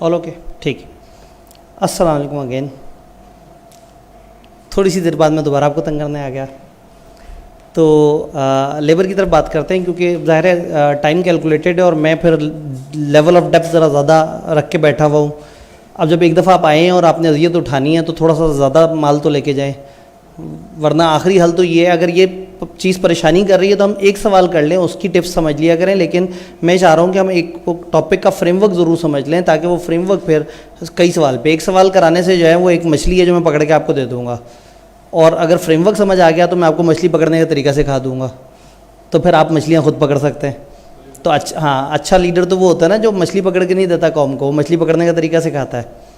All okay, ठीक है। अस्सलाम वालेकुम अगेन। थोड़ी सी देर बाद मैं दोबारा आपको तंग करने आ गया। तो लेबर की तरफ बात करते हैं, क्योंकि ज़ाहिर है टाइम कैलकुलेटेड है और मैं फिर लेवल ऑफ डेप्थ ज़रा ज़्यादा रख के बैठा हुआ हूँ। अब जब एक दफ़ा आप आए हैं और आपने अज़ियत उठानी है तो थोड़ा सा ज़्यादा माल तो लेके जाएं, वरना आखिरी हल तो ये है, अगर ये चीज़ परेशानी कर रही है तो हम एक सवाल कर लें, उसकी टिप्स समझ लिया करें। लेकिन मैं चाह रहा हूँ कि हम एक टॉपिक का फ्रेमवर्क ज़रूर समझ लें, ताकि वो फ्रेमवर्क फिर कई सवाल पे, एक सवाल कराने से जो है वो एक मछली है जो मैं पकड़ के आपको दे दूँगा, और अगर फ्रेमवर्क समझ आ गया तो मैं आपको मछली पकड़ने का तरीका सिखा दूँगा, तो फिर आप मछलियाँ खुद पकड़ सकते हैं। तो अच्छा, हाँ, अच्छा लीडर तो वो होता है ना जो मछली पकड़ के नहीं देता कौम को, वो मछली पकड़ने का तरीका सिखाता है।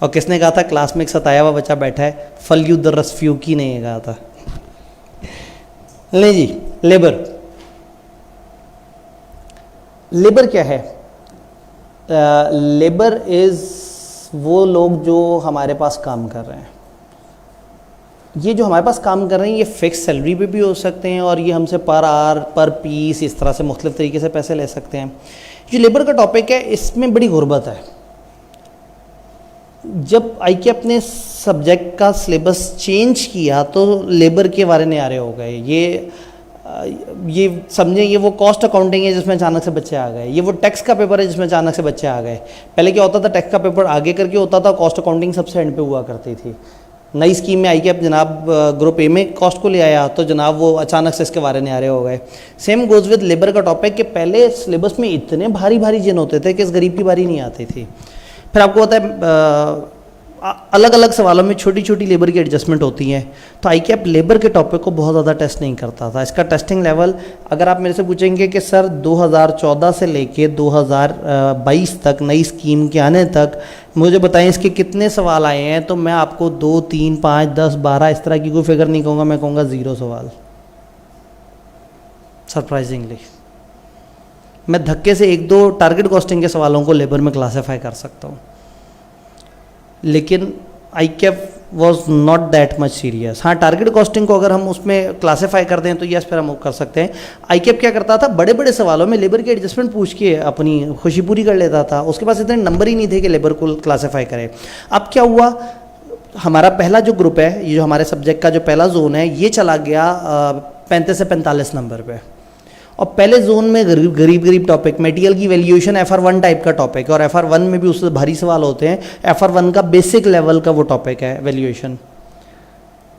और किसने कहा था, क्लास में एक सताया हुआ बच्चा बैठा है, फल यू द रस फ्यू की नहीं कहा था। ले जी, लेबर। लेबर क्या है? लेबर इज़ वो लोग जो हमारे पास काम कर रहे हैं। ये जो हमारे पास काम कर रहे हैं ये फ़िक्स सैलरी पे भी हो सकते हैं, और ये हमसे पर आवर, पर पीस, इस तरह से मुख्तलिफ़ तरीके से पैसे ले सकते हैं। जो लेबर का टॉपिक है इसमें बड़ी गुर्बत है। जब आईके अपने सब्जेक्ट का सिलेबस चेंज किया तो लेबर के बारे में आ रहे हो गए। ये समझें, ये वो कॉस्ट अकाउंटिंग है जिसमें अचानक से बच्चे आ गए, ये वो टैक्स का पेपर है जिसमें अचानक से बच्चे आ गए। पहले क्या होता था, टैक्स का पेपर आगे करके होता था, कॉस्ट अकाउंटिंग सबसे एंड पे हुआ करती थी। नई स्कीम में आई कि अब जनाब ग्रुप ए में कॉस्ट को ले आया तो जनाब वो अचानक से इसके बारे में आ रहे हो गए। सेम गोज़ विद लेबर का टॉपिक कि पहले सिलेबस में इतने भारी भारी जिन होते थे कि इस गरीब की बारी नहीं आती थी। फिर आपको पता है अलग अलग सवालों में छोटी छोटी लेबर की एडजस्टमेंट होती हैं। तो आईकेप लेबर के टॉपिक को बहुत ज़्यादा टेस्ट नहीं करता था। इसका टेस्टिंग लेवल अगर आप मेरे से पूछेंगे कि सर 2014 से लेके 2022 तक नई स्कीम के आने तक मुझे बताएं इसके कितने सवाल आए हैं, तो मैं आपको 2, 3, 5, 10, 12 इस तरह की कोई फिगर नहीं कहूँगा, मैं कहूँगा 0 सवाल। सरप्राइजिंगली मैं धक्के से 1-2 टारगेट कॉस्टिंग के सवालों को लेबर में क्लासीफाई कर सकता हूँ, लेकिन आईकेप was not that much serious. हाँ, टारगेट कॉस्टिंग को अगर हम उसमें क्लासीफाई कर दें तो यस, फिर हम कर सकते हैं। आईकेप क्या करता था, बड़े बड़े सवालों में लेबर की एडजस्टमेंट पूछ के अपनी खुशी पूरी कर लेता था। उसके पास इतने नंबर ही नहीं थे कि लेबर को क्लासीफाई करे। अब क्या हुआ, हमारा पहला जो ग्रुप है, ये जो हमारे सब्जेक्ट का जो पहला जोन है, ये चला गया 35 से 45 नंबर पे। और पहले जोन में गरीब टॉपिक, मटेरियल की वैल्यूएशन FR1 टाइप का टॉपिक है, और FR1 में भी उससे भारी सवाल होते हैं। FR1 का बेसिक लेवल का वो टॉपिक है वैल्यूएशन।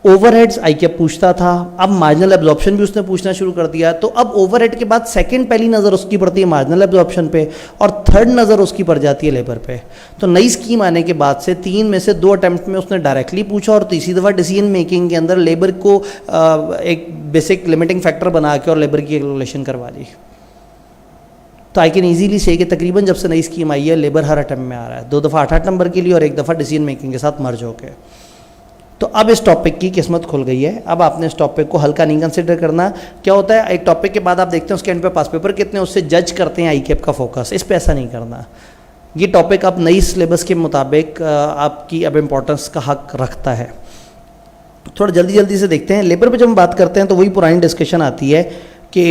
ओवरहेड्स आईकेप पूछता था, अब मार्जिनल एब्जॉर्प्शन भी उसने पूछना शुरू कर दिया। तो अब ओवरहेड के बाद सेकंड पहली नज़र उसकी पड़ती है मार्जिनल एब्जॉर्प्शन पे, और थर्ड नज़र उसकी पड़ जाती है लेबर पे। तो नई स्कीम आने के बाद से 3 में से 2 अटैम्प्ट में उसने डायरेक्टली पूछा, और तीसरी दफ़ा डिसीजन मेकिंग के अंदर लेबर को एक बेसिक लिमिटिंग फैक्टर बना के और लेबर की कैलकुलेशन करवा दी। तो आई कैन ईजीली से कि तकरीबन जब से नई स्कीम आई है लेबर हर अटैम्प्ट में आ रहा है, 2 दफ़ा 8-8 नंबर के लिए और 1 दफ़ा डिसीजन मेकिंग के साथ मर्ज होकर। तो अब इस टॉपिक की किस्मत खुल गई है। अब आपने इस टॉपिक को हल्का नहीं कंसिडर करना। क्या होता है, एक टॉपिक के बाद आप देखते हैं उसके एंड पे पास पेपर कितने, उससे जज करते हैं आईकेप का फोकस। इस पे ऐसा नहीं करना। ये टॉपिक अब नई सिलेबस के मुताबिक आपकी अब इम्पोर्टेंस का हक रखता है। थोड़ा जल्दी से देखते हैं। लेबर पे जब हम बात करते हैं तो वही पुरानी डिस्कशन आती है कि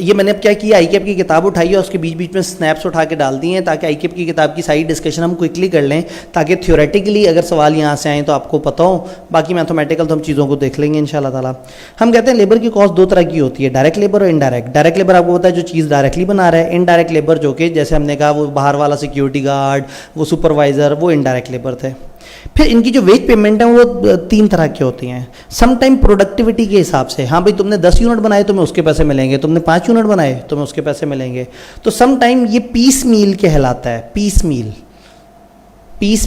ये मैंने अब क्या किया, आईकेप की किताब उठाई है, उसके बीच में स्नैप्स उठा के डाल दिए हैं ताकि आईकेप की किताब की सारी डिस्कशन हम क्विकली कर लें, ताकि थ्योरेटिकली अगर सवाल यहाँ से आएँ तो आपको पता हो। बाकी मैथमेटिकल तो हम चीज़ों को देख लेंगे इंशाल्लाह ताला। हम कहते हैं लेबर की कॉस्ट 2 तरह की होती है, डायरेक्ट लेबर और इनडायरेक्ट। डायरेक्ट लेबर आपको पता है जो चीज़ डायरेक्टली बना रहा है। इनडायरेक्ट लेबर जो कि जैसे हमने कहा वो बाहर वाला सिक्योरिटी गार्ड, वो सुपरवाइज़र, वो इनडायरेक्ट लेबर थे। फिर इनकी जो वेज पेमेंट है वो 3 तरह की होती हैं। सम टाइम प्रोडक्टिविटी के हिसाब से, हाँ भाई तुमने 10 यूनिट बनाए तुम्हें उसके पैसे मिलेंगे, तुमने 5 यूनिट बनाए तुम्हें उसके पैसे मिलेंगे। तो सम टाइम ये पीस मील कहलाता है। पीस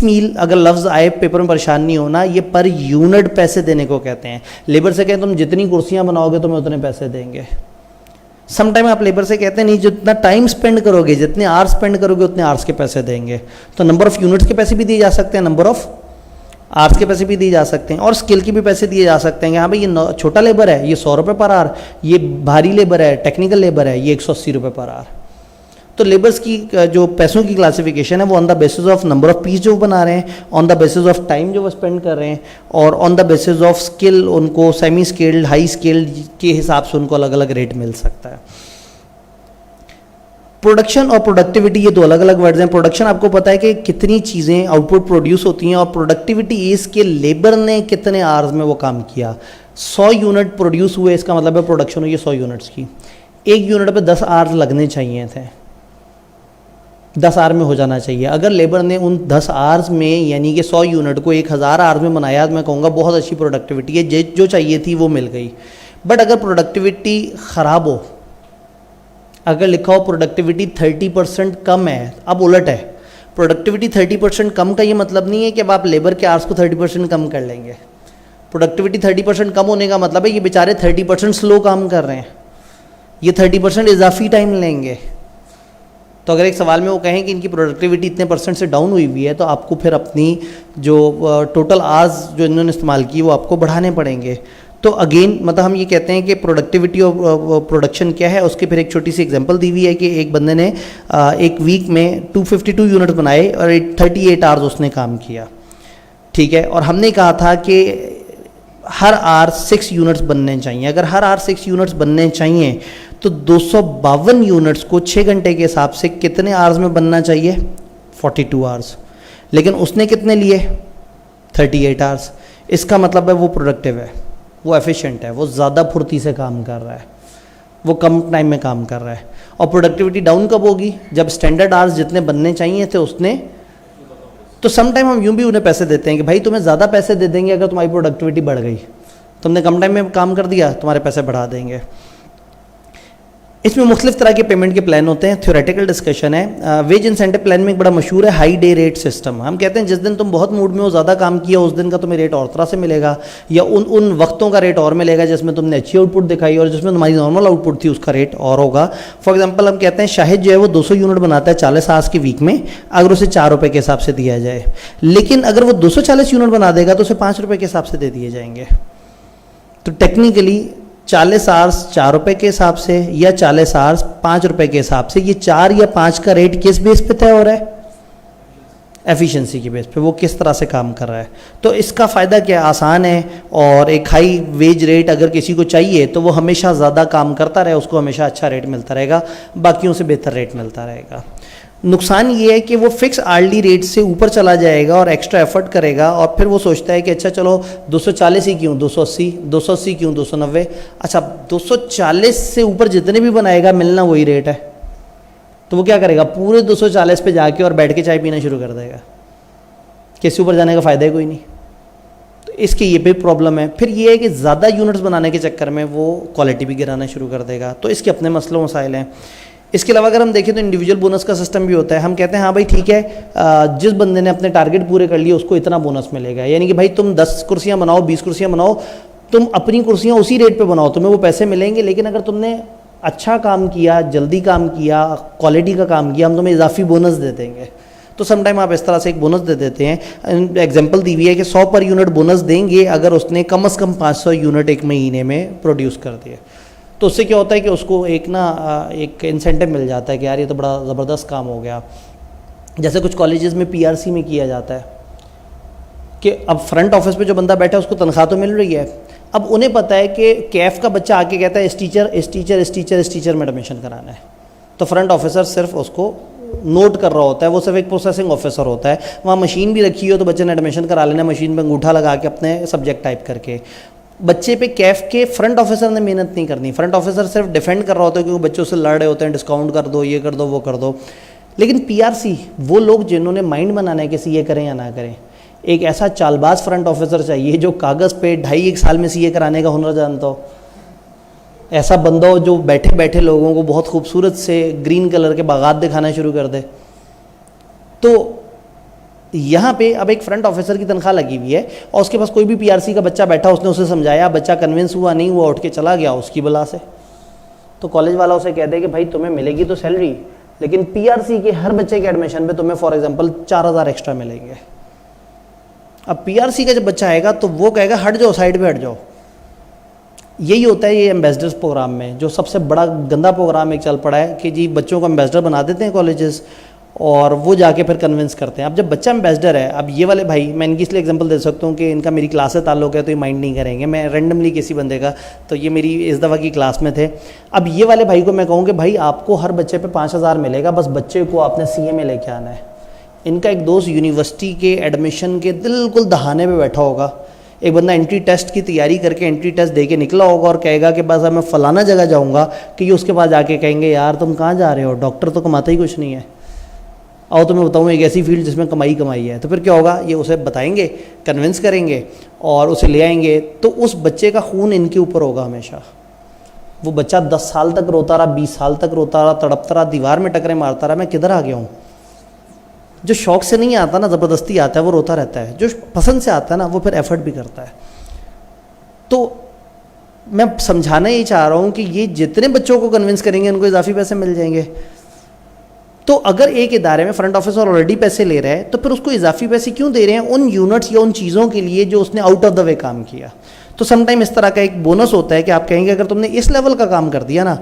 मील अगर लफ्ज़ आए पेपर में परेशान नहीं होना, ये पर यूनिट पैसे देने को कहते हैं। लेबर से कहें तुम जितनी कुर्सियाँ बनाओगे तुम्हें उतने पैसे देंगे। सम टाइम आप लेबर से कहते हैं नहीं, जितना टाइम स्पेंड करोगे, जितने आवर्स स्पेंड करोगे उतने आवर्स के पैसे देंगे। तो नंबर ऑफ़ यूनिट्स के पैसे भी दिए जा सकते हैं, नंबर ऑफ़ आवर्स के पैसे भी दिए जा सकते हैं, और स्किल के भी पैसे दिए जा सकते हैं कि हाँ भाई ये छोटा लेबर है ये 100 रुपये पर आवर, ये भारी लेबर है टेक्निकल लेबर है ये 180 रुपये पर आवर। तो लेबर्स की जो पैसों की क्लासिफिकेशन है वो on the basis of number of peace जो बना रहे हैं, on the basis of time जो वो स्पेंड कर रहे हैं, और on the basis of skill उनको सेमी स्किल्ड हाई स्किल्ड के हिसाब से उनको अलग अलग रेट मिल सकता है। प्रोडक्शन और प्रोडक्टिविटी ये दो अलग अलग वर्ड्स हैं। प्रोडक्शन आपको पता है कि कितनी चीज़ें आउटपुट प्रोड्यूस होती हैं, और प्रोडक्टिविटी इज़ के लेबर ने कितने आवर्स में वो काम किया। 100 यूनिट प्रोड्यूस हुए, इसका मतलब है प्रोडक्शन हुई है 100 यूनिट्स की। एक यूनिट पे 10 आवर्स लगने चाहिए थे, 10 आवर में हो जाना चाहिए। अगर लेबर ने उन 10 आवर्स में यानी कि 100 यूनिट को 1000 आवर्स में बनाया, तो मैं कहूँगा बहुत अच्छी प्रोडक्टिविटी है, जो चाहिए थी वो मिल गई। बट अगर प्रोडक्टिविटी ख़राब हो, अगर लिखा हो प्रोडक्टिविटी 30% कम है, अब उलट है। प्रोडक्टिविटी 30% कम का ये मतलब नहीं है कि अब आप लेबर के आवर्स को 30% कम कर लेंगे। प्रोडक्टिविटी 30% कम होने का मतलब है ये बेचारे 30% स्लो काम कर रहे हैं, ये 30% इजाफी टाइम लेंगे। तो अगर एक सवाल में वो कहें कि इनकी प्रोडक्टिविटी इतने परसेंट से डाउन हुई है, तो आपको फिर अपनी जो टोटल आवर्स जो इन्होंने इस्तेमाल की वो आपको बढ़ाने पड़ेंगे। तो अगेन मतलब हम ये कहते हैं कि प्रोडक्टिविटी और प्रोडक्शन क्या है, उसके फिर एक छोटी सी एग्जांपल दी हुई है कि एक बंदे ने एक वीक में 252 यूनिट बनाए और 38 आवर्स उसने काम किया, ठीक है। और हमने कहा था कि हर आवर 6 यूनिट्स बनने चाहिए। अगर हर आवर 6 यूनिट्स बनने चाहिए तो 252 यूनिट्स को 6 घंटे के हिसाब से कितने आवर्स में बनना चाहिए? 42 आवर्स। लेकिन उसने कितने लिए? 38 आवर्स। इसका मतलब है वो प्रोडक्टिव है, वो एफिशिएंट है, वो ज़्यादा फुर्ती से काम कर रहा है, वो कम टाइम में काम कर रहा है। और प्रोडक्टिविटी डाउन कब होगी? जब स्टैंडर्ड आवर्स जितने बनने चाहिए थे उसने, तो सम टाइम हम यूँ भी उन्हें पैसे देते हैं कि भाई तुम्हें ज़्यादा पैसे दे देंगे अगर तुम्हारी प्रोडक्टिविटी बढ़ गई, तुमने कम टाइम में काम कर दिया, तुम्हारे पैसे बढ़ा देंगे। इसमें मुख्तलिफ तरह के पेमेंट के प्लान होते हैं, थ्योरेटिकल डिस्कशन है। वेज इंसेंटिव प्लान में एक बड़ा मशहूर है हाई डे रेट सिस्टम। हम कहते हैं जिस दिन तुम बहुत मूड में हो, ज़्यादा काम किया, उस दिन का तुम्हें रेट और तरह से मिलेगा, या उन वक्तों का रेट और मिलेगा जिसमें तुमने अच्छी आउटपुट दिखाई और जिसमें तुम्हारी नॉर्मल आउटपुट थी उसका रेट और होगा। फॉर एग्जाम्पल हम कहते हैं शाहिद जो है वो 200 यूनिट बनाता है 40 आवर्स की वीक में, अगर उसे 4 रुपये के हिसाब से दिया जाए। लेकिन अगर वो 240 यूनिट बना देगा तो उसे 5 रुपये के हिसाब से दे दिए जाएंगे। तो टेक्निकली 40 आवर्स 4 रुपये के हिसाब से या 40 आवर्स 5 रुपये के हिसाब से, ये 4 या 5 का रेट किस बेस पे तय हो रहा है? एफिशिएंसी की बेस पे, वो किस तरह से काम कर रहा है। तो इसका फ़ायदा क्या? आसान है, और एक हाई वेज रेट अगर किसी को चाहिए तो वो हमेशा ज़्यादा काम करता रहे, उसको हमेशा अच्छा रेट मिलता रहेगा, बाकियों से बेहतर रेट मिलता रहेगा। नुकसान ये है कि वो फिक्स आर्ली रेट से ऊपर चला जाएगा और एक्स्ट्रा एफर्ट करेगा, और फिर वो सोचता है कि अच्छा चलो 240 ही क्यों, 280 क्यों, 290। अच्छा 240 से ऊपर जितने भी बनाएगा मिलना वही रेट है, तो वो क्या करेगा? पूरे 240 पे जाके और बैठ के चाय पीना शुरू कर देगा। किसी ऊपर जाने का फ़ायदा ही कोई नहीं। तो इसकी ये भी प्रॉब्लम है। फिर ये है कि ज़्यादा यूनिट्स बनाने के चक्कर में वो क्वालिटी भी गिराना शुरू कर देगा। तो इसके अपने मसले मसाइल हैं। इसके अलावा अगर हम देखें तो इंडिविजुअल बोनस का सिस्टम भी होता है। हम कहते हैं हाँ भाई ठीक है, जिस बंदे ने अपने टारगेट पूरे कर लिए उसको इतना बोनस मिलेगा। यानी कि भाई तुम 10 कुर्सियाँ बनाओ, 20 कुर्सियाँ बनाओ, तुम अपनी कुर्सियाँ उसी रेट पे बनाओ, तुम्हें वो पैसे मिलेंगे। लेकिन अगर तुमने अच्छा काम किया, जल्दी काम किया, क्वालिटी का काम किया, हम तुम्हें इजाफी बोनस दे देंगे। तो समटाइम आप इस तरह से एक बोनस दे देते हैं। एग्जांपल दी हुई है कि 100 पर यूनिट बोनस देंगे अगर उसने कम से कम 500 यूनिट एक महीने में प्रोड्यूस कर दिए। तो उससे क्या होता है कि उसको एक इंसेंटिव मिल जाता है कि यार ये तो बड़ा ज़बरदस्त काम हो गया। जैसे कुछ कॉलेजेस में पीआरसी में किया जाता है कि अब फ्रंट ऑफिस पे जो बंदा बैठा है उसको तनख्वाह तो मिल रही है, अब उन्हें पता है कि कैफ का बच्चा आके कहता है इस टीचर में एडमिशन कराना है, तो फ्रंट ऑफिसर सिर्फ उसको नोट कर रहा होता है, वो सिर्फ एक प्रोसेसिंग ऑफिसर होता है। वहाँ मशीन भी रखी हो तो बच्चे ने एडमिशन करा लेना, मशीन पर अंगूठा लगा के अपने सब्जेक्ट टाइप करके। बच्चे पे कैफ के फ्रंट ऑफिसर ने मेहनत नहीं करनी, फ्रंट ऑफिसर सिर्फ डिफेंड कर रहा होता है क्योंकि बच्चों से लड़ रहे होते हैं, डिस्काउंट कर दो, ये कर दो, वो कर दो। लेकिन पीआरसी वो लोग जिन्होंने माइंड बनाना है कि सीए करें या ना करें, एक ऐसा चालबाज फ्रंट ऑफिसर चाहिए जो कागज़ पे 2.5-1 साल में सीए कराने का हुनर जानता हो। ऐसा बंदा हो जो बैठे बैठे लोगों को बहुत खूबसूरत से ग्रीन कलर के बागात दिखाना शुरू कर दे। तो यहाँ पे अब एक फ्रंट ऑफिसर की तनख्वाह लगी हुई है और उसके पास कोई भी पीआरसी का बच्चा बैठा, उसने उसे समझाया, बच्चा कन्विंस हुआ नहीं, हुआ उठ के चला गया उसकी बला से। तो कॉलेज वाला उसे कहते हैं कि भाई तुम्हें मिलेगी तो सैलरी, लेकिन पीआरसी के हर बच्चे के एडमिशन पे तुम्हें फॉर एग्जांपल 4000 एक्स्ट्रा मिलेंगे। अब पीआरसी का जब बच्चा आएगा तो वो कहेगा हट जाओ, साइड पे हट जाओ। यही होता है ये एम्बेसडर्स प्रोग्राम में, जो सबसे बड़ा गंदा प्रोग्राम एक चल पड़ा है कि जी बच्चों को एम्बेसडर बना देते हैं कॉलेजेस, और वो जाके फिर कन्विंस करते हैं। अब जब बच्चा एम्बेसडर है, अब ये वाले भाई, मैं इनकी इसलिए एग्जांपल दे सकता हूँ कि इनका मेरी क्लास से ताल्लुक है तो ये माइंड नहीं करेंगे, मैं रैंडमली किसी बंदे का, तो ये मेरी इस दफ़ा की क्लास में थे। अब ये वाले भाई को मैं कहूँ कि भाई आपको हर बच्चे पे 5,000 मिलेगा, बस बच्चे को आपने CA में लेके आना है। इनका एक दोस्त यूनिवर्सिटी के एडमिशन के बिल्कुल दहाने पे बैठा होगा, एक बंदा एंट्री टेस्ट की तैयारी करके एंट्री टेस्ट दे के निकला होगा और कहेगा कि बस अब मैं फ़लाना जगह जाऊँगा, कि ये उसके पास जाके कहेंगे यार तुम कहाँ जा रहे हो, डॉक्टर तो कमाता ही कुछ नहीं है, आओ तुम्हें बताऊँ एक ऐसी फील्ड जिसमें कमाई है। तो फिर क्या होगा, ये उसे बताएंगे, कन्विंस करेंगे और उसे ले आएंगे। तो उस बच्चे का खून इनके ऊपर होगा हमेशा। वो बच्चा 10 साल तक रोता रहा, 20 साल तक रोता रहा, तड़पता रहा, दीवार में टकरे मारता रहा, मैं किधर आ गया हूँ। जो शौक से नहीं आता ना, ज़बरदस्ती आता है, वो रोता रहता है। जो पसंद से आता है ना, वो फिर एफर्ट भी करता है। तो मैं समझाना ही चाह रहा हूँ कि ये जितने बच्चों को कन्विंस करेंगे उनको इजाफी पैसे मिल जाएंगे। तो अगर एक इदारे में फ्रंट ऑफिसर ऑलरेडी पैसे ले रहा है तो फिर उसको इजाफी पैसे क्यों दे रहे हैं, उन यूनिट्स या उन चीज़ों के लिए जो उसने आउट ऑफ द वे काम किया। तो समटाइम इस तरह का एक बोनस होता है कि आप कहेंगे अगर तुमने इस लेवल का काम कर दिया ना,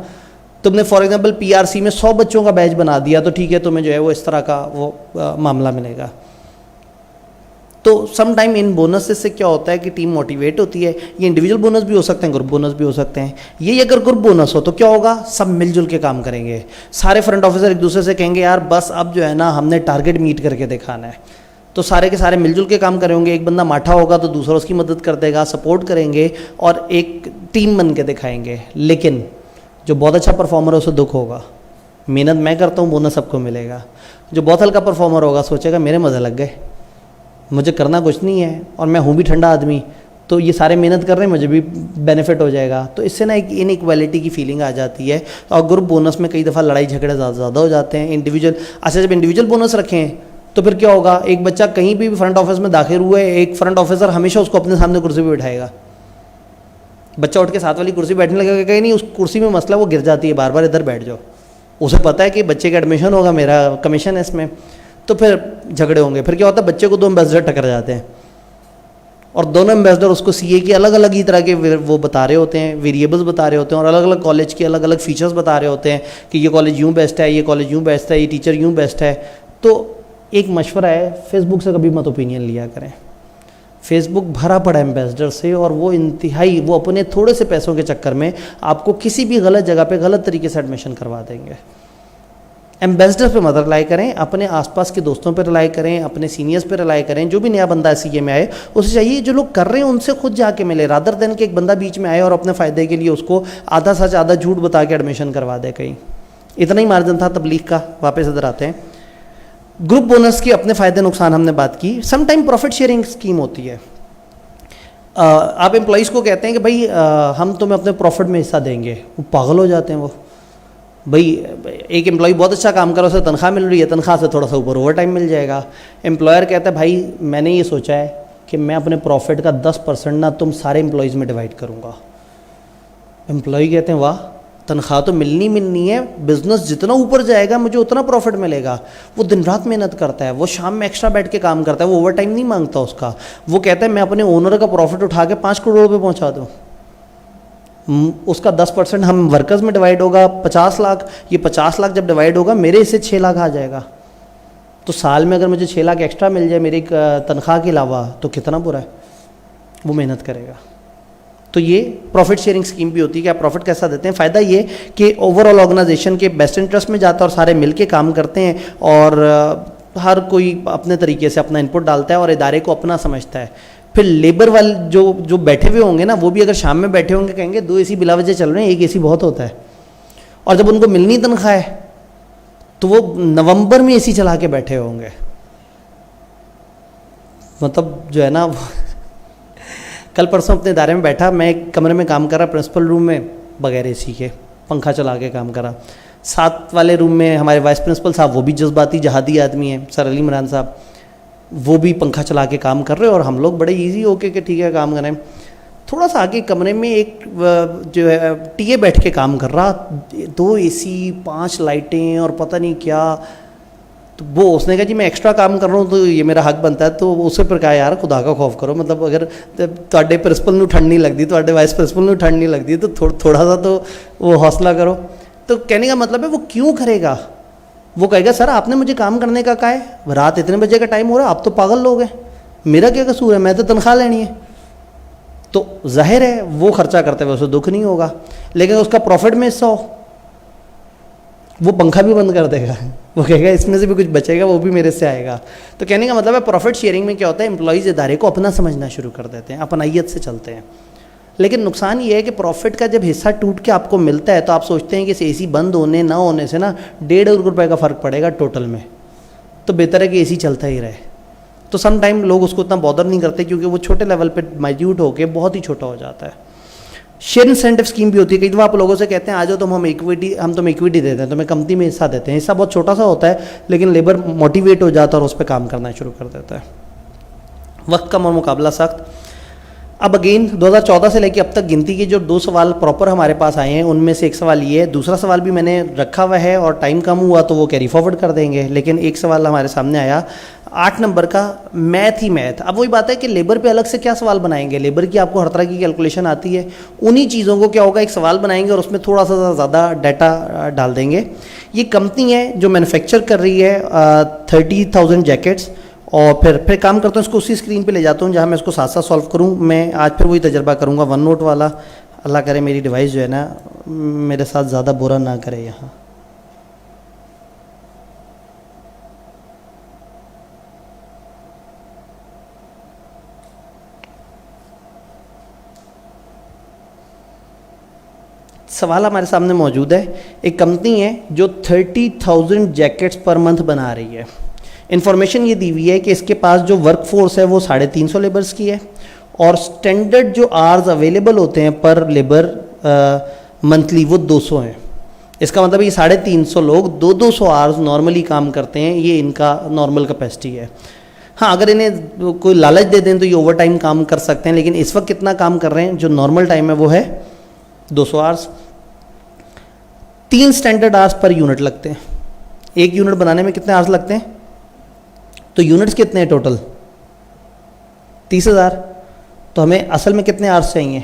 तुमने फॉर एग्जांपल PRC में 100 बच्चों का बैच बना दिया, तो ठीक है तुम्हें जो है वो इस तरह का वो मामला मिलेगा। तो सम टाइम इन बोनसेस से क्या होता है कि टीम मोटिवेट होती है। ये इंडिविजुअल बोनस भी हो सकते हैं, ग्रुप बोनस भी हो सकते हैं। ये अगर ग्रुप बोनस हो तो क्या होगा, सब मिलजुल के काम करेंगे। सारे फ्रंट ऑफिसर एक दूसरे से कहेंगे यार बस अब जो है ना हमने टारगेट मीट करके दिखाना है, तो सारे के सारे मिलजुल के काम करेंगे। एक बंदा माठा होगा तो दूसरा उसकी मदद कर देगा, सपोर्ट करेंगे और एक टीम बन के दिखाएंगे। लेकिन जो बहुत अच्छा परफॉर्मर है उसे दुख होगा, मेहनत मैं करता हूँ बोनस सबको मिलेगा। जो बहुत हल्का परफॉर्मर होगा सोचेगा मेरे मज़े लग गए, मुझे करना कुछ नहीं है और मैं हूँ भी ठंडा आदमी, तो ये सारे मेहनत कर रहे हैं मुझे भी बेनिफिट हो जाएगा। तो इससे ना एक इनइक्वालिटी की फीलिंग आ जाती है और ग्रुप बोनस में कई दफ़ा लड़ाई झगड़े ज़्यादा हो जाते हैं। इंडिविजुअल, अच्छा जब इंडिविजुअल बोनस रखें तो फिर क्या होगा, एक बच्चा कहीं भी फ्रंट ऑफिस में दाखिल हुआ है, एक फ्रंट ऑफिसर हमेशा उसको अपने सामने कुर्सी पर बैठाएगा। बच्चा उठ के साथ वाली कुर्सी बैठने लगेगा, कहीं नहीं उस कुर्सी में मसला वो गिर जाती है, बार बार इधर बैठ जाओ। उसे पता है कि बच्चे का एडमिशन होगा, मेरा कमीशन है इसमें, तो फिर झगड़े होंगे। फिर क्या होता है, बच्चे को 2 एम्बेसडर टकर जाते हैं और दोनों एम्बेसडर उसको CA की अलग अलग ही तरह के वो बता रहे होते हैं, वेरिएबल्स बता रहे होते हैं और अलग अलग कॉलेज के अलग अलग फीचर्स बता रहे होते हैं कि ये कॉलेज यूँ बेस्ट है, ये कॉलेज यूँ बेस्ट है, ये टीचर यूँ बेस्ट है। तो एक मशवरा है, फेसबुक से कभी मत ओपिनियन लिया करें। फेसबुक भरा पड़ा एम्बेसडर से और वो इंतहाई, वो अपने थोड़े से पैसों के चक्कर में आपको किसी भी गलत जगह पे गलत तरीके से एडमिशन करवा देंगे। एम्बेसडर पे मत रिलाई करें, अपने आसपास के दोस्तों पे रिलाई करें, अपने सीनियर्स पे रिलाई करें। जो भी नया बंदा CA में आए उसे चाहिए जो लोग कर रहे हैं उनसे खुद जाके मिले, रादर देन कि एक बंदा बीच में आए और अपने फ़ायदे के लिए उसको आधा सच आधा झूठ बता के एडमिशन करवा दे कहीं। इतना ही मार्जिन था तबलीग का। वापस इधर आते हैं, ग्रुप बोनस के अपने फ़ायदे नुकसान हमने बात की। Some time profit sharing scheme होती है। आप एम्प्लॉइज़ को कहते हैं कि भाई हम तुम्हें अपने प्रॉफिट में हिस्सा देंगे, वो पागल हो जाते हैं। वो भाई एक एम्प्लॉय बहुत अच्छा काम कर रहा है, उसे तनख्वाह मिल रही है, तनख्वाह से थोड़ा सा ऊपर ओवर टाइम मिल जाएगा। एम्प्लॉयर कहता है भाई मैंने ये सोचा है कि मैं अपने प्रॉफिट का 10% ना तुम सारे एम्प्लॉयज़ में डिवाइड करूँगा। एम्प्लॉय कहते हैं वाह, तनख्वाह तो मिलनी है, बिजनेस जितना ऊपर जाएगा मुझे उतना प्रॉफिट मिलेगा। वो दिन रात मेहनत करता है, वो शाम में एक्स्ट्रा बैठ के काम करता है, वो ओवर टाइम नहीं मांगता उसका। वो कहता है मैं अपने ओनर का प्रॉफिट उठा के 5 करोड़ रुपये पहुँचा दूँ, उसका 10% हम वर्कर्स में डिवाइड होगा 50 लाख। ये 50 लाख जब डिवाइड होगा मेरे इससे 6 लाख आ जाएगा। तो साल में अगर मुझे 6 लाख एक्स्ट्रा मिल जाए मेरी तनख्वाह के अलावा तो कितना बुरा है। वो मेहनत करेगा। तो ये प्रॉफिट शेयरिंग स्कीम भी होती है कि आप प्रॉफिट कैसा देते हैं। फ़ायदा ये कि ओवरऑल ऑर्गेनाइजेशन के बेस्ट इंटरेस्ट में जाता है और सारे मिल के काम करते हैं और हर कोई अपने तरीके से अपना इनपुट डालता है और इदारे को अपना समझता है। फिर लेबर वाले जो बैठे हुए होंगे ना, वो भी अगर शाम में बैठे होंगे कहेंगे 2 AC बिला वजह चल रहे हैं, 1 AC बहुत होता है। और जब उनको मिलनी तनख्वाह है तो वो नवंबर में AC चला के बैठे होंगे। मतलब जो है ना कल परसों अपने इदारे में बैठा, मैं एक कमरे में काम कर रहा, प्रिंसिपल रूम में बगैर AC के पंखा चला के काम करा। साथ वाले रूम में हमारे वाइस प्रिंसिपल साहब, वो भी जज्बाती जहादी आदमी हैं, सर अली इमरान साहब, वो भी पंखा चला के काम कर रहे हैं और हम लोग बड़े इजी होके कि ठीक है काम करें। थोड़ा सा आगे कमरे में एक जो है टीए बैठ के काम कर रहा, 2 AC 5 लाइटें और पता नहीं क्या। तो वो उसने कहा जी मैं एक्स्ट्रा काम कर रहा हूँ तो ये मेरा हक बनता है। तो उससे पर कहा यार खुदा का खौफ करो, मतलब अगर ਤੁਹਾਡੇ प्रिंसिपल ਨੂੰ ठंड नहीं लगती, ਤੁਹਾਡੇ वाइस प्रिंसिपल ਨੂੰ ठंड नहीं लगती, तो थोड़ा सा तो वो हौसला करो। तो कहने का मतलब है वो क्यों करेगा, वो कहेगा सर आपने मुझे काम करने का कहा है, रात इतने बजे का टाइम हो रहा है, आप तो पागल लोग हैं, मेरा क्या कसूर है, मैं तो तनख्वाह लेनी है। तो जाहिर है वो खर्चा करते हुए उसे दुख नहीं होगा, लेकिन उसका प्रॉफिट में हिस्सा हो, वो पंखा भी बंद कर देगा, वो कहेगा इसमें से भी कुछ बचेगा वो भी मेरे से आएगा। तो कहने का मतलब है प्रॉफिट शेयरिंग में क्या होता है, एम्प्लॉइज़ इदारे को अपना समझना शुरू कर देते हैं, अपनाइयत से चलते हैं। लेकिन नुकसान ये है कि प्रॉफिट का जब हिस्सा टूट के आपको मिलता है तो आप सोचते हैं कि इस एसी बंद होने ना होने से ना 1.5 रुपये का फ़र्क पड़ेगा टोटल में, तो बेहतर है कि एसी चलता ही रहे। तो सम टाइम लोग उसको उतना बॉदर नहीं करते क्योंकि वो छोटे लेवल पे माइन्यूट होके बहुत ही छोटा हो जाता है। शेयर इंसेंटिव स्कीम भी होती है, कई दफ़ा आप लोगों से कहते हैं आ जाओ हम इक्विटी देते हैं, तुम्हें कंपनी में हिस्सा देते हैं, हिस्सा बहुत छोटा सा होता है लेकिन लेबर मोटिवेट हो जाता है और उस पर काम करना शुरू कर देता है। वक्त कम और मुकाबला सख्त। अब अगेन 2014 से लेकर अब तक गिनती के जो 2 सवाल प्रॉपर हमारे पास आए हैं उनमें से एक सवाल ये है, दूसरा सवाल भी मैंने रखा हुआ है और टाइम कम हुआ तो वो कैरी फॉरवर्ड कर देंगे, लेकिन एक सवाल हमारे सामने आया 8 नंबर का, मैथ ही मैथ। अब वही बात है कि लेबर पे अलग से क्या सवाल बनाएंगे, लेबर की आपको हर तरह की कैलकुलेशन आती है, उन्हीं चीज़ों को क्या होगा एक सवाल बनाएंगे और उसमें थोड़ा सा ज़्यादा डाटा डाल देंगे। ये कंपनी है जो मैन्युफैक्चर कर रही है 30,000 जैकेट्स, और फिर काम करता हूँ इसको उसी स्क्रीन पे ले जाता हूँ जहाँ मैं इसको साथ साथ सॉल्व करूँ। मैं आज फिर वही तजर्बा करूँगा वन नोट वाला, अल्लाह करे मेरी डिवाइस जो है ना मेरे साथ ज़्यादा बुरा ना करे। यहाँ सवाल हमारे सामने मौजूद है, एक कंपनी है जो 30,000 जैकेट्स पर मंथ बना रही है। इन्फॉर्मेशन ये दी हुई है कि इसके पास जो वर्क फोर्स है वो 350 लेबर्स की है और स्टैंडर्ड जो आवर्स अवेलेबल होते हैं पर लेबर मंथली वो 200 हैं। इसका मतलब ये 350 लोग 200 आवर्स नॉर्मली काम करते हैं, ये इनका नॉर्मल कैपेसिटी है। हाँ, अगर इन्हें कोई लालच दे दें तो ये ओवर टाइम काम कर सकते हैं, लेकिन इस वक्त कितना काम कर रहे हैं, जो नॉर्मल टाइम है वो है 200 hours. 3 standard hours per unit लगते हैं। एक यूनिट बनाने में कितने आवर्स लगते हैं, तो यूनिट्स कितने हैं टोटल 30,000, तो हमें असल में कितने आवर्स चाहिए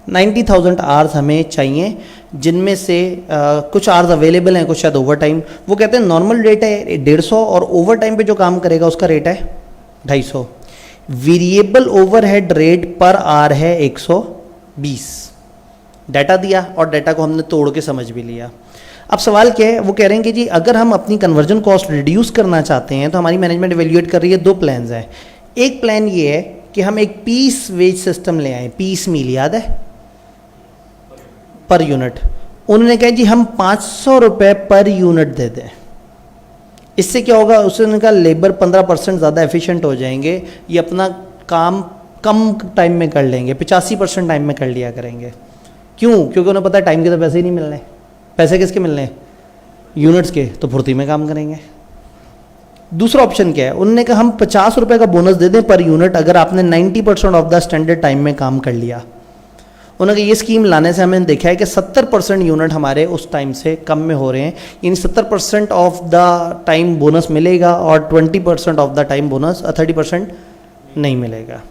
90,000 आवर्स हमें चाहिए, जिनमें से कुछ आवर्स अवेलेबल हैं, कुछ शायद ओवर टाइम। वो कहते हैं नॉर्मल रेट है 150 और ओवर टाइम पे जो काम करेगा उसका रेट है 250। Variable overhead rate per hour है 120। डाटा दिया और डाटा को हमने तोड़ के समझ भी लिया। अब सवाल क्या है, वो कह रहे हैं कि जी अगर हम अपनी कन्वर्जन कॉस्ट रिड्यूस करना चाहते हैं तो हमारी मैनेजमेंट इवेल्युएट कर रही है 2 प्लान्स हैं। एक प्लान ये है कि हम एक पीस वेज सिस्टम ले आए, पीस मील याद है पर यूनिट। उन्होंने कहा जी हम 500 रुपये पर यूनिट दे दें, इससे क्या होगा, उसने कहा लेबर 15% ज़्यादा एफिशिएंट हो जाएंगे, ये अपना काम कम टाइम में कर लेंगे, 85% टाइम में कर लिया करेंगे। क्यों, क्योंकि उन्हें पता है टाइम के तो पैसे ही नहीं मिलने। पैसे किसके मिलने हैं, यूनिट्स के, तो फुर्ती में काम करेंगे। दूसरा ऑप्शन क्या है, उन्होंने कहा हम 50 रुपये का बोनस दे दें पर यूनिट अगर आपने 90% ऑफ द स्टैंडर्ड टाइम में काम कर लिया। उन्होंने कहा ये स्कीम लाने से हमने देखा है कि 70% यूनिट हमारे उस टाइम से कम में हो रहे हैं, यानी 70% ऑफ द टाइम बोनस मिलेगा और 20% ऑफ द टाइम बोनस 30% नहीं मिलेगा।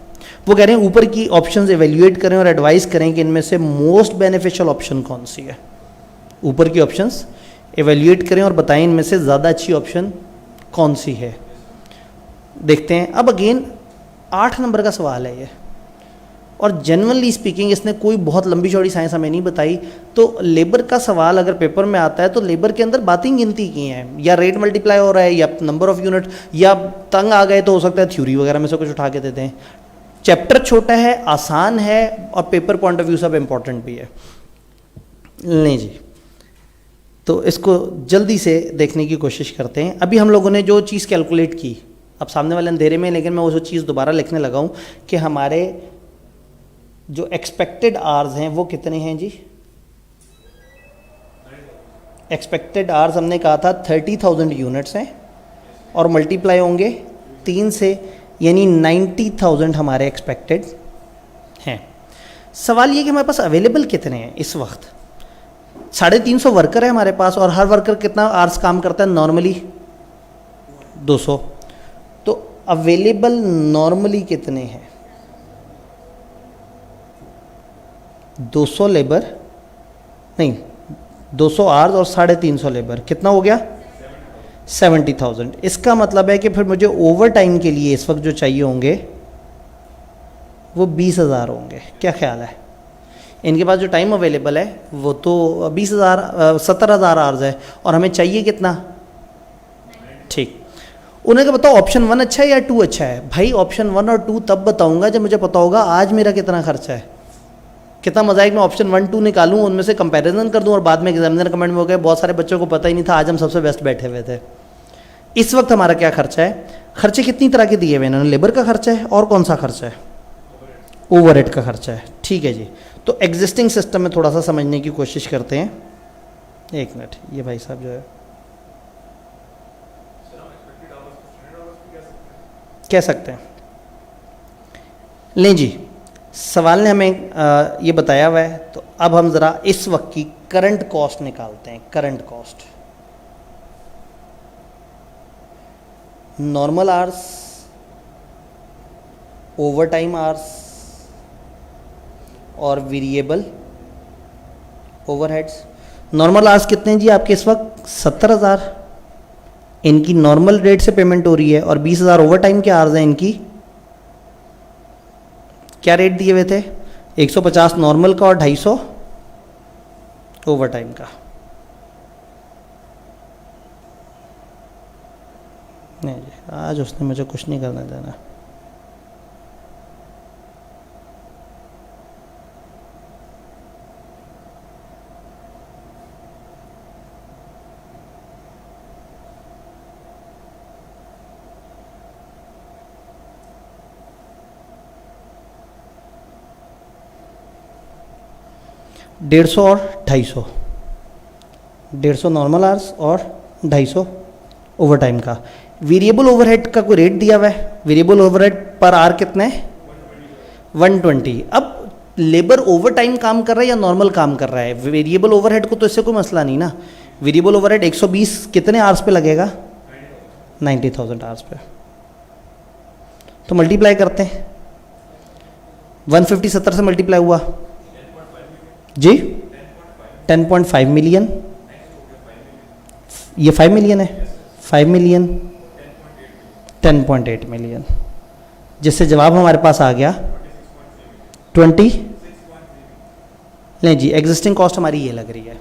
वो कह रहे हैं ऊपर की ऑप्शंस एवेल्युएट करें और एडवाइस करें कि इनमें से मोस्ट बेनिफिशियल ऑप्शन कौन सी है। ऊपर की ऑप्शंस एवेल्युएट करें और बताएं इनमें से ज़्यादा अच्छी ऑप्शन कौन सी है। देखते हैं। अब अगेन 8 नंबर का सवाल है ये, और जनरली स्पीकिंग इसने कोई बहुत लंबी चौड़ी साइंस हमें नहीं बताई। तो लेबर का सवाल अगर पेपर में आता है तो लेबर के अंदर बातें गिनती की हैं, या रेट मल्टीप्लाई हो रहा है या नंबर ऑफ यूनिट, या तंग आ गए तो हो सकता है थ्योरी वगैरह में से कुछ उठा के देते हैं। चैप्टर छोटा है, आसान है और पेपर पॉइंट ऑफ व्यू सब इम्पॉर्टेंट भी है। नहीं जी, तो इसको जल्दी से देखने की कोशिश करते हैं। अभी हम लोगों ने जो चीज़ कैलकुलेट की, अब सामने वाले अंधेरे में, लेकिन मैं वो चीज़ दोबारा लिखने लगा हूँ कि हमारे जो एक्सपेक्टेड आवर्स हैं वो कितने हैं जी। एक्सपेक्टेड आवर्स हमने कहा था 30,000 यूनिट्स हैं और मल्टीप्लाई होंगे 3 से, यानी 90,000 हमारे एक्सपेक्टेड हैं। सवाल ये कि हमारे पास अवेलेबल कितने हैं इस वक्त। 350 वर्कर है हमारे पास और हर वर्कर कितना आवर्स काम करता है नॉर्मली 200। तो अवेलेबल नॉर्मली कितने हैं 200 लेबर नहीं 200 आवर्स और 350 लेबर, कितना हो गया 70,000। इसका मतलब है कि फिर मुझे ओवर टाइम के लिए इस वक्त जो चाहिए होंगे वो 20,000 होंगे। क्या ख्याल है? इनके पास जो टाइम अवेलेबल है वो तो 70,000 आवर्स है और हमें चाहिए कितना? ठीक। उन्हें क्या बताओ, ऑप्शन 1 अच्छा है या 2 अच्छा है? भाई ऑप्शन 1 और 2 तब बताऊंगा जब मुझे पता होगा आज मेरा कितना खर्चा है। कितना मजा है कि मैं ऑप्शन 1 2 निकालूं, उनमें से कंपैरिजन कर दूं और बाद में एग्जामिनर कमेंट में हो गए बहुत सारे बच्चों को पता ही नहीं था, आज हम सबसे बेस्ट बैठे हुए थे। इस वक्त हमारा क्या खर्चा है? खर्चे कितनी तरह के दिए हुए इन्होंने? लेबर का खर्चा है और कौन सा खर्चा है? ओवरहेड का खर्चा है। ठीक है जी। तो एग्जिस्टिंग सिस्टम में थोड़ा सा समझने की कोशिश करते हैं। एक मिनट, ये भाई साहब जो है कह सकते हैं। लें जी, सवाल ने हमें ये बताया हुआ है, तो अब हम ज़रा इस वक्त की करंट कॉस्ट निकालते हैं। Current cost, normal hours, over time hours और वेरिएबल ओवरहेड्स। नॉर्मल आवर्स कितने हैं जी आपके इस वक्त? 70,000। इनकी नॉर्मल रेट से पेमेंट हो रही है और 20,000 ओवर टाइम के आवर्स हैं इनकी। क्या रेट दिए हुए थे? 150 नॉर्मल का और 250 ओवर टाइम का। नहीं जी, आज उसने मुझे कुछ नहीं करने देना। डेढ़ सौ और 250, 150 नॉर्मल आवर्स और 250 ओवर टाइम का। वेरिएबल ओवरहेड का कोई रेट दिया हुआ है? वेरिएबल ओवरहेड पर आवर कितने? 120। अब लेबर ओवर टाइम काम कर रहा है या नॉर्मल काम कर रहा है? वेरिएबल ओवरहेड को तो इससे कोई मसला नहीं ना। वेरिएबल ओवरहेड 120 कितने आवर्स पे लगेगा? 90,000 आवर्स पे। तो मल्टीप्लाई करते हैं, 150 70 से मल्टीप्लाई हुआ जी 10.5 मिलियन। ये 5 मिलियन है, 5 मिलियन 10.8 मिलियन, जिससे जवाब हमारे पास आ गया 20। नहीं जी, एग्जिस्टिंग कॉस्ट हमारी ये लग रही है,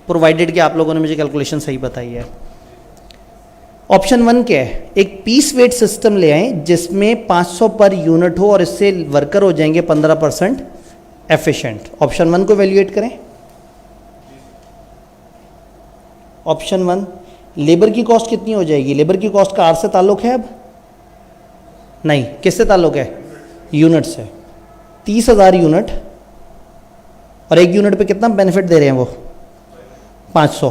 प्रोवाइडेड कि आप लोगों ने मुझे कैलकुलेशन सही बताई है। ऑप्शन 1 क्या है? एक पीस वेट सिस्टम ले आए जिसमें 500 पर यूनिट हो और इससे वर्कर हो जाएंगे 15% एफिशिएंट। ऑप्शन 1 को वैल्यूएट करें। ऑप्शन 1, लेबर की कॉस्ट कितनी हो जाएगी? लेबर की कॉस्ट का आर से ताल्लुक है? अब नहीं, किससे ताल्लुक है? यूनिट से। 30,000 यूनिट और एक यूनिट पे कितना बेनिफिट दे रहे हैं वो? 500।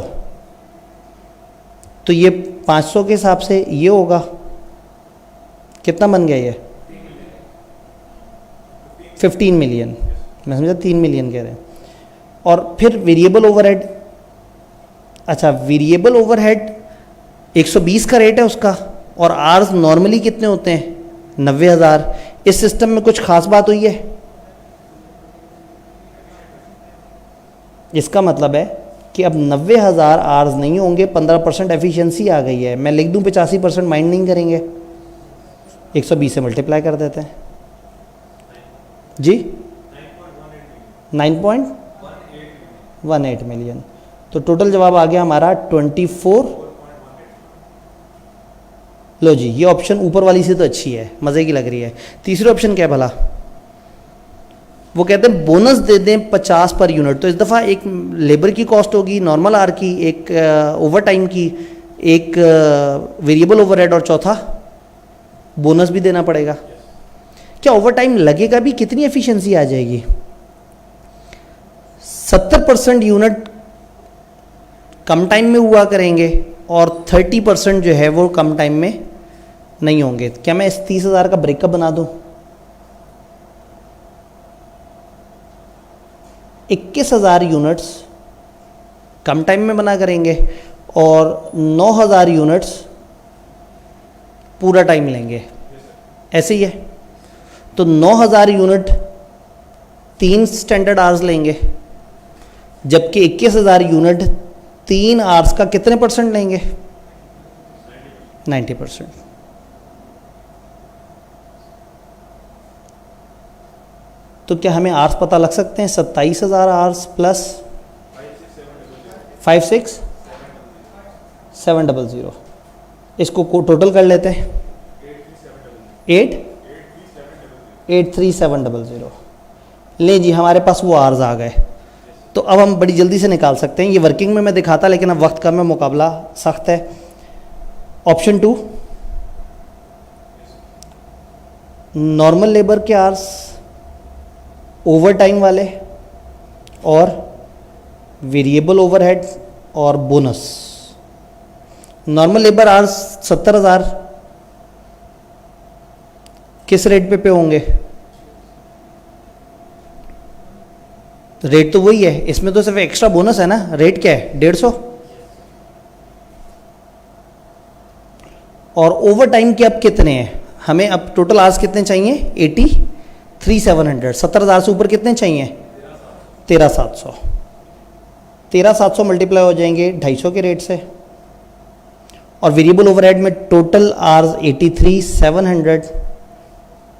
तो ये 500 के हिसाब से ये होगा कितना बन गया? ये 15 मिलियन। मैं समझा 3 मिलियन कह रहे हैं। और फिर वेरिएबल ओवरहेड, अच्छा वेरिएबल ओवरहेड 120 का रेट है उसका और आर्स नॉर्मली कितने होते हैं? 90,000। इस सिस्टम में कुछ खास बात हुई है? इसका मतलब है कि अब 90,000 आर्स नहीं होंगे, 15% एफिशिएंसी आ गई है। मैं लिख दूं 85% माइंड नहीं करेंगे, 120 से मल्टीप्लाई कर देते हैं जी 9.18 मिलियन। तो टोटल जवाब आ गया हमारा 24। लो जी, ये ऑप्शन ऊपर वाली से तो अच्छी है, मज़े की लग रही है। तीसरी ऑप्शन क्या है भला? वो कहते हैं बोनस दे दें 50 पर यूनिट। तो इस दफ़ा एक लेबर की कॉस्ट होगी, नॉर्मल आर की, एक ओवर टाइम की, एक वेरिएबल ओवरहेड और चौथा बोनस भी देना पड़ेगा। क्या ओवर टाइम लगेगा भी? कितनी एफिशिएंसी आ जाएगी? 70% यूनिट कम टाइम में हुआ करेंगे और 30% जो है वो कम टाइम में नहीं होंगे। क्या मैं इस 30,000 का ब्रेकअप बना दूं? 21,000 यूनिट्स कम टाइम में बना करेंगे और 9,000 यूनिट्स पूरा टाइम लेंगे। ऐसे ही है। तो 9,000 यूनिट 3 स्टैंडर्ड आवर्स लेंगे, जबकि 21,000 यूनिट 3 आवर्स का कितने % लेंगे? 90%। तो क्या हमें आर्स पता लग सकते हैं? 27,000 आर्स प्लस 56,700। इसको टोटल कर लेते हैं। 83,700। ले जी, हमारे पास वो आर्स आ गए। तो अब हम बड़ी जल्दी से निकाल सकते हैं। ये वर्किंग में मैं दिखाता, लेकिन अब वक्त कम है, मुकाबला सख्त है। ऑप्शन 2, नॉर्मल लेबर के आर्स, ओवर टाइम वाले और वेरिएबल ओवरहेड और बोनस। नॉर्मल लेबर आर्स 70,000 किस रेट पे होंगे? रेट तो वही है, इसमें तो सिर्फ एक्स्ट्रा बोनस है ना। रेट क्या है? 150। और ओवर टाइम के अब कितने हैं? हमें अब टोटल आवर्स कितने चाहिए? 83,700। 70,000 से ऊपर कितने चाहिए? 13,700। 13,700 मल्टीप्लाई हो जाएंगे 250 के रेट से। और वेरिएबल ओवरहेड में टोटल आवर्स 83,700।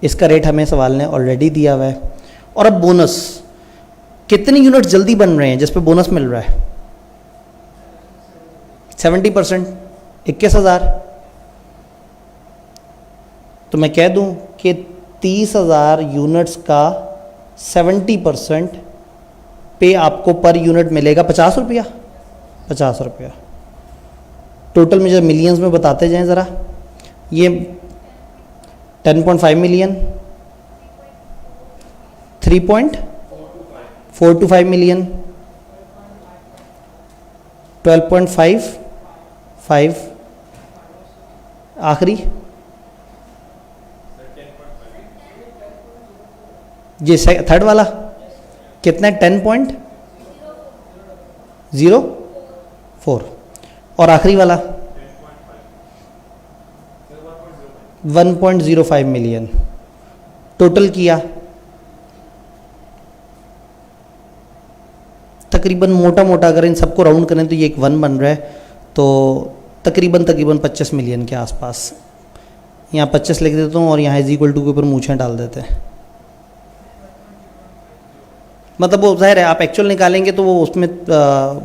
इसका रेट हमें सवाल ने ऑलरेडी दिया हुआ है। और अब बोनस, कितने यूनिट जल्दी बन रहे हैं जिस पे बोनस मिल रहा है? 70%, 21,000। तो मैं कह दूं कि 30,000 यूनिट्स का 70% पे आपको पर यूनिट मिलेगा 50 रुपया। 50 रुपया टोटल में, जब मिलियंस में बताते जाएं ज़रा। ये 10.5 मिलियन, 3.425 मिलियन, 12.55, आखिरी ये थर्ड वाला कितना है? 10.04। और आखिरी वाला 1.05 मिलियन। टोटल किया तकरीबन, मोटा मोटा अगर इन सबको राउंड करें तो ये एक 1 बन रहा है। तो तकरीबन 25 मिलियन के आसपास। यहाँ 25 लिख देता हूँ और यहाँ इज इक्वल टू के ऊपर मूछें डाल देते हैं। मतलब वो ज़ाहिर है, आप एक्चुअल निकालेंगे तो वो उसमें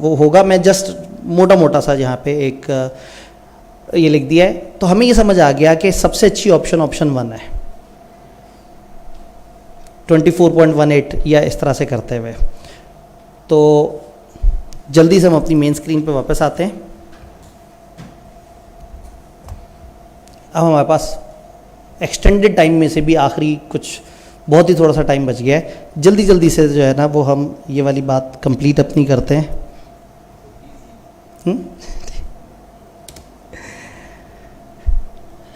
वो होगा। मैं जस्ट मोटा मोटा सा यहाँ पे एक ये लिख दिया है। तो हमें ये समझ आ गया कि सबसे अच्छी ऑप्शन 1 है, 24.18 या इस तरह से करते हुए। तो जल्दी से हम अपनी मेन स्क्रीन पे वापस आते हैं। अब हमारे पास एक्सटेंडेड टाइम में से भी आखिरी कुछ बहुत ही थोड़ा सा टाइम बच गया है। जल्दी जल्दी से जो है ना वो हम ये वाली बात कंप्लीट अपनी करते हैं।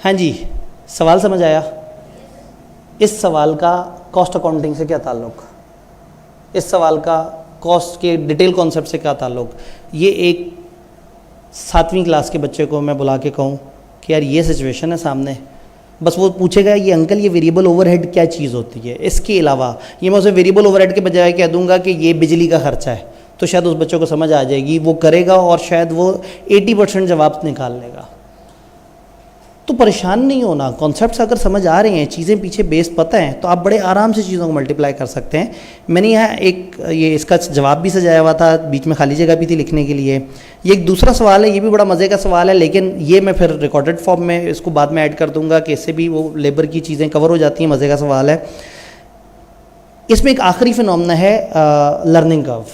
हाँ जी, सवाल समझ आया? इस सवाल का कॉस्ट अकाउंटिंग से क्या ताल्लुक़? इस सवाल का कॉस्ट के डिटेल कॉन्सेप्ट से क्या ताल्लुक़? ये एक 7वीं क्लास के बच्चे को मैं बुला के कहूँ कि यार ये सिचुएशन है सामने, बस वो पूछेगा ये अंकल ये वेरिएबल ओवरहेड क्या चीज़ होती है। इसके अलावा ये मैं उसे वेरिएबल ओवरहेड के बजाय कह दूंगा कि ये बिजली का खर्चा है, तो शायद उस बच्चों को समझ आ जाएगी, वो करेगा और शायद वो 80% जवाब निकाल लेगा। तो परेशान नहीं होना, कॉन्सेप्ट्स अगर समझ आ रहे हैं, चीज़ें पीछे बेस पता है, तो आप बड़े आराम से चीज़ों को मल्टीप्लाई कर सकते हैं। मैंने यहाँ एक ये इसका जवाब भी सजाया हुआ था, बीच में खाली जगह भी थी लिखने के लिए। ये एक दूसरा सवाल है, ये भी बड़ा मज़े का सवाल है, लेकिन ये मैं फिर रिकॉर्डेड फॉर्म में इसको बाद में ऐड कर दूंगा कि इससे भी वो लेबर की चीज़ें कवर हो जाती हैं। मज़े का सवाल है। इसमें एक आखिरी फिनोमेना है लर्निंग कर्व।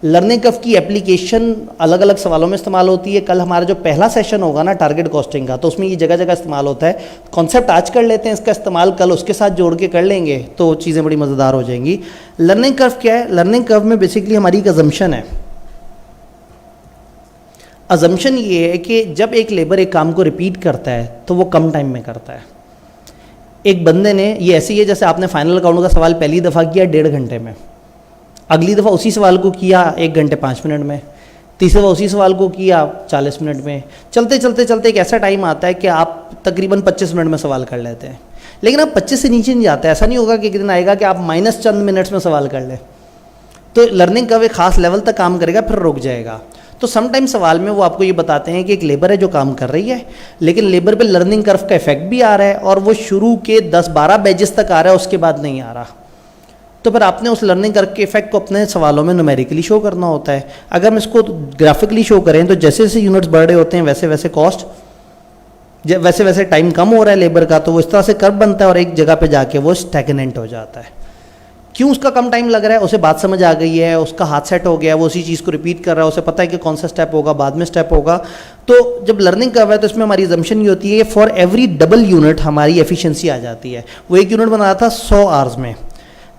लर्निंग कर्व की एप्लीकेशन अलग अलग सवालों में इस्तेमाल होती है। कल हमारा जो पहला सेशन होगा ना टारगेट कॉस्टिंग का, तो उसमें ये जगह जगह इस्तेमाल होता है। कॉन्सेप्ट आज कर लेते हैं, इसका इस्तेमाल कल उसके साथ जोड़ के कर लेंगे तो चीज़ें बड़ी मज़ेदार हो जाएंगी। लर्निंग कर्व क्या है? लर्निंग कर्व में बेसिकली हमारी एक अजम्पशन है। अजम्पशन ये है कि जब एक लेबर एक काम को रिपीट करता है तो वो कम टाइम में करता है। एक बंदे ने, ये ऐसे ही है जैसे आपने फाइनल अकाउंट का सवाल पहली दफ़ा किया 1.5 घंटे में, अगली दफ़ा उसी सवाल को किया 1 घंटे 5 मिनट में, तीसरी दफ़ा उसी सवाल को किया 40 मिनट में। चलते चलते चलते एक ऐसा टाइम आता है कि आप तकरीबन 25 मिनट में सवाल कर लेते हैं। लेकिन आप 25 से नीचे नहीं जाते। ऐसा नहीं होगा कि एक दिन आएगा कि आप माइनस चंद मिनट्स में सवाल कर लें। तो लर्निंग कर्व एक ख़ास लेवल तक काम करेगा, फिर रुक जाएगा। तो समटाइम सवाल में वो आपको ये बताते हैं कि एक लेबर है जो काम कर रही है, लेकिन लेबर पे लर्निंग कर्व का इफेक्ट भी आ रहा है और वो शुरू के 10-12 बैचेस तक आ रहा है, उसके बाद नहीं आ रहा। तो फिर आपने उस लर्निंग कर्व के इफेक्ट को अपने सवालों में न्यूमेरिकली शो करना होता है। अगर हम इसको ग्राफिकली शो करें तो जैसे जैसे यूनिट्स बढ़ रहे होते हैं वैसे वैसे कॉस्ट, वैसे वैसे टाइम कम हो रहा है लेबर का, तो वो इस तरह से कर्व बनता है और एक जगह पे जाके वो स्टैग्नेंट हो जाता है। क्यों उसका कम टाइम लग रहा है? उसे बात समझ आ गई है, उसका हाथ सेट हो गया, वो उसी चीज़ को रिपीट कर रहा है, उसे पता है कि कौन सा स्टेप होगा, बाद में स्टेप होगा। तो जब लर्निंग कर रहा है तो इसमें हमारी अजम्पशन ये होती है फॉर एवरी डबल यूनिट हमारी एफिशिएंसी आ जाती है। वो एक यूनिट बना रहा था 100 आवर्स में,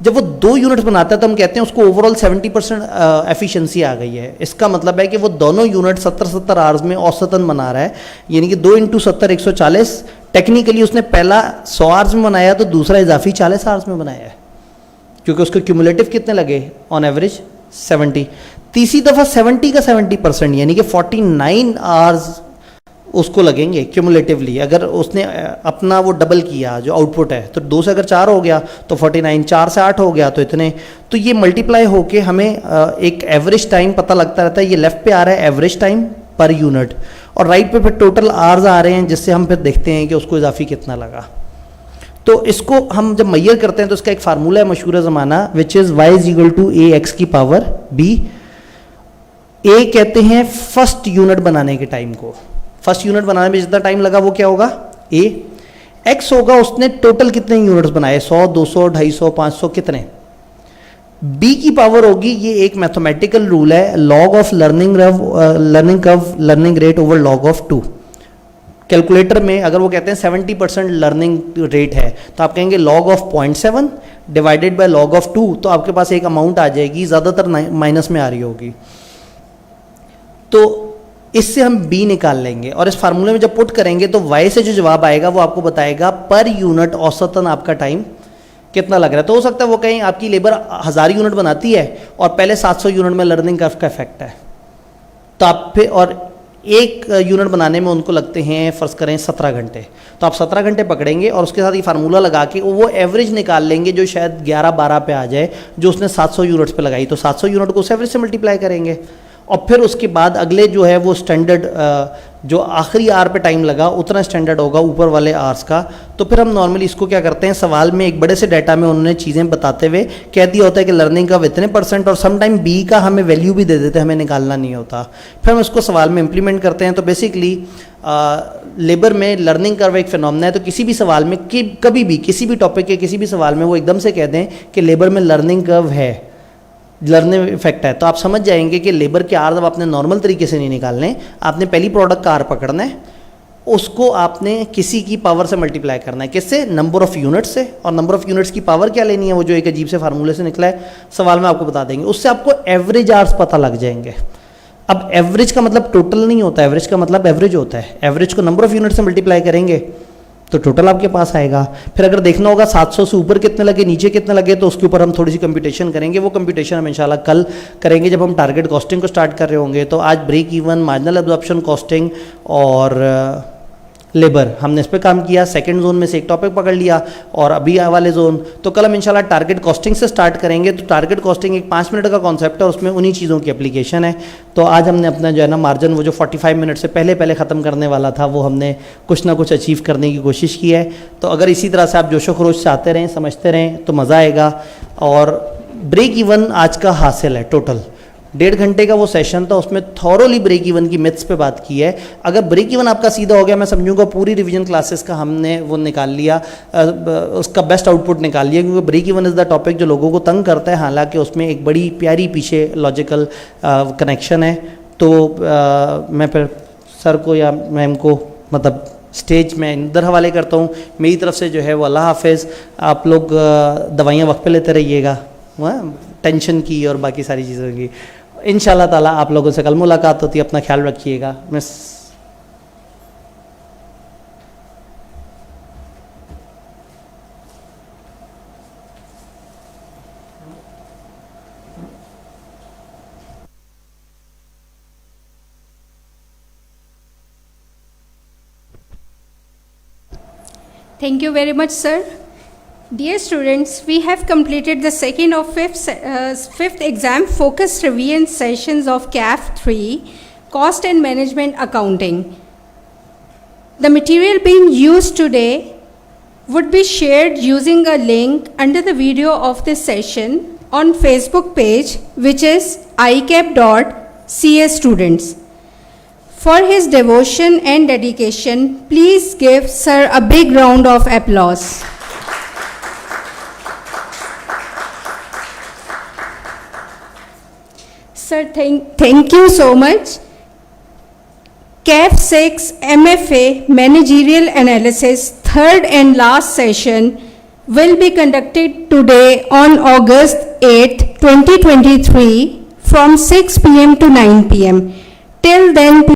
जब वो 2 यूनिट्स बनाता है तो हम कहते हैं उसको ओवरऑल 70% एफिशिएंसी आ गई है। इसका मतलब है कि वो दोनों यूनिट 70 आवर्स में औसतन बना रहा है, यानी कि 2 × 70 140। टेक्निकली उसने पहला 100 आवर्स में बनाया तो दूसरा इजाफी 40 आवर्स में बनाया है, क्योंकि उसके क्यूमुलेटिव कितने लगे ऑन एवरेज 70। तीसरी दफ़ा 70 का 70% यानी कि 49 आवर्स उसको लगेंगे क्यूमुलेटिवली। अगर उसने अपना वो डबल किया जो आउटपुट है, तो 2 से अगर 4 हो गया तो 49, 4 से 8 हो गया तो इतने। तो ये मल्टीप्लाई होके हमें एक एवरेज टाइम पता लगता रहता है। ये लेफ्ट पे आ रहा है एवरेज टाइम पर यूनिट और राइट पे फिर टोटल आवर्स आ रहे हैं, जिससे हम फिर देखते हैं कि उसको इजाफी कितना लगा। तो इसको हम जब मैयर करते हैं तो इसका एक फार्मूला है मशहूर ज़माना, विच इज़ y = ax की पावर b। a कहते हैं फर्स्ट यूनिट बनाने के टाइम को, फर्स्ट यूनिट बनाने में जितना टाइम लगा वो क्या होगा a। x होगा उसने टोटल कितने यूनिट्स बनाए, 100, 200, 250, 500 कितने। b की पावर होगी, ये एक मैथमेटिकल रूल है, log of learning curve learning rate over log of 2। Calculator में अगर वो कहते हैं 70% लर्निंग रेट है तो आप कहेंगे log of 0.7 divided by log of 2, तो आपके पास एक अमाउंट आ जाएगी, ज़्यादातर माइनस में आ रही होगी। तो इससे हम b निकाल लेंगे और इस फार्मूले में जब पुट करेंगे तो y से जो जवाब आएगा वो आपको बताएगा पर यूनिट औसतन आपका टाइम कितना लग रहा है। तो हो सकता है वो कहीं आपकी लेबर 1000 यूनिट बनाती है और पहले 700 यूनिट में लर्निंग कर्व का इफेक्ट है, तो आप फिर और एक यूनिट बनाने में उनको लगते हैं फ़र्ज़ करें 17 घंटे, तो आप 17 घंटे पकड़ेंगे और उसके साथ ये फार्मूला लगा के वो एवरेज निकाल लेंगे जो शायद 11-12 पे आ जाए, जो उसने 700 यूनिट्स पे लगाई। तो 700 यूनिट को उस एवरेज से मल्टीप्लाई करेंगे और फिर उसके बाद अगले जो है वो स्टैंडर्ड जो आखिरी आर पे टाइम लगा उतना स्टैंडर्ड होगा ऊपर वाले आर्स का। तो फिर हम नॉर्मली इसको क्या करते हैं, सवाल में एक बड़े से डाटा में उन्होंने चीज़ें बताते हुए कह दिया होता है कि लर्निंग का इतने % और सम टाइम बी का हमें वैल्यू भी दे देते हैं, हमें निकालना नहीं होता। फिर हम इसको सवाल में इम्प्लीमेंट करते हैं। तो बेसिकली लेबर में लर्निंग कर्व एक फिनोमेना है। तो किसी भी सवाल में कभी भी किसी भी टॉपिक के किसी भी सवाल में वो एकदम से कह दें कि लेबर में लर्निंग कर्व है, लर्निंग इफेक्ट है, तो आप समझ जाएंगे कि लेबर के आर जब आपने नॉर्मल तरीके से नहीं निकालने, आपने पहली प्रोडक्ट का आर पकड़ना है, उसको आपने किसी की पावर से मल्टीप्लाई करना है, किससे, नंबर ऑफ यूनिट्स से। और नंबर ऑफ यूनिट्स की पावर क्या लेनी है, वो जो एक अजीब से फार्मूले से निकला है, सवाल में आपको बता देंगे, उससे आपको एवरेज आर्स पता लग जाएंगे। अब एवरेज का मतलब टोटल नहीं होता, एवरेज का मतलब एवरेज होता है। एवरेज को नंबर ऑफ यूनिट से मल्टीप्लाई करेंगे तो टोटल आपके पास आएगा। फिर अगर देखना होगा 700 से ऊपर कितने लगे, नीचे कितने लगे, तो उसके ऊपर हम थोड़ी सी कंप्यूटेशन करेंगे। वो कंप्यूटेशन हम इंशाल्लाह कल करेंगे जब हम टारगेट कॉस्टिंग को स्टार्ट कर रहे होंगे। तो आज break even, marginal absorption costing और लेबर हमने इस पर काम किया। सेकंड जोन में से एक टॉपिक पकड़ लिया और अभी वाले जोन, तो कल हम इंशाल्लाह टारगेट कॉस्टिंग से स्टार्ट करेंगे। तो टारगेट कॉस्टिंग एक 5 मिनट का कॉन्सेप्ट है, उसमें उन्हीं चीज़ों की एप्लीकेशन है। तो आज हमने अपना जो है ना मार्जिन, वो जो 45 मिनट से पहले ख़त्म करने वाला था, वो हमने कुछ ना कुछ अचीव करने की कोशिश की है। तो अगर इसी तरह से आप जोशो खरोश से आते रहें, समझते रहें, तो मज़ा आएगा। और ब्रेक इवन आज का हासिल है टोटल 1.5 घंटे का वो सेशन था, उसमें थॉरोली ब्रेक इवन की मिथ्स पे बात की है। अगर ब्रेक इवन आपका सीधा हो गया, मैं समझूंगा पूरी रिवीजन क्लासेस का हमने वो निकाल लिया, उसका बेस्ट आउटपुट निकाल लिया, क्योंकि break even is the topic जो लोगों को तंग करता है। हालांकि उसमें एक बड़ी प्यारी पीछे लॉजिकल कनेक्शन है। तो मैं फिर सर को या मैम को मतलब स्टेज में इधर हवाले करता हूँ। मेरी तरफ से जो है वो अल्लाह हाफिज़। आप लोग दवाइयाँ वक्त पे लेते रहिएगा, टेंशन की और बाकी सारी चीज़ों की। इंशाल्लाह ताला आप लोगों से कल मुलाकात होती है। अपना ख्याल रखिएगा। मैं Thank you very much, sir. Dear students, we have completed the second of fifth exam focused revision sessions of CAF 3. Cost and Management Accounting. The material being used today would be shared using a link under the video of this session on Facebook page, which is icap.ca students. For his devotion and dedication, please give sir a big round of applause. Sir, thank you so much. CAF 6 MFA Managerial Analysis third and last session will be conducted today on August 8, 2023 from 6 p.m. to 9 p.m. Till then,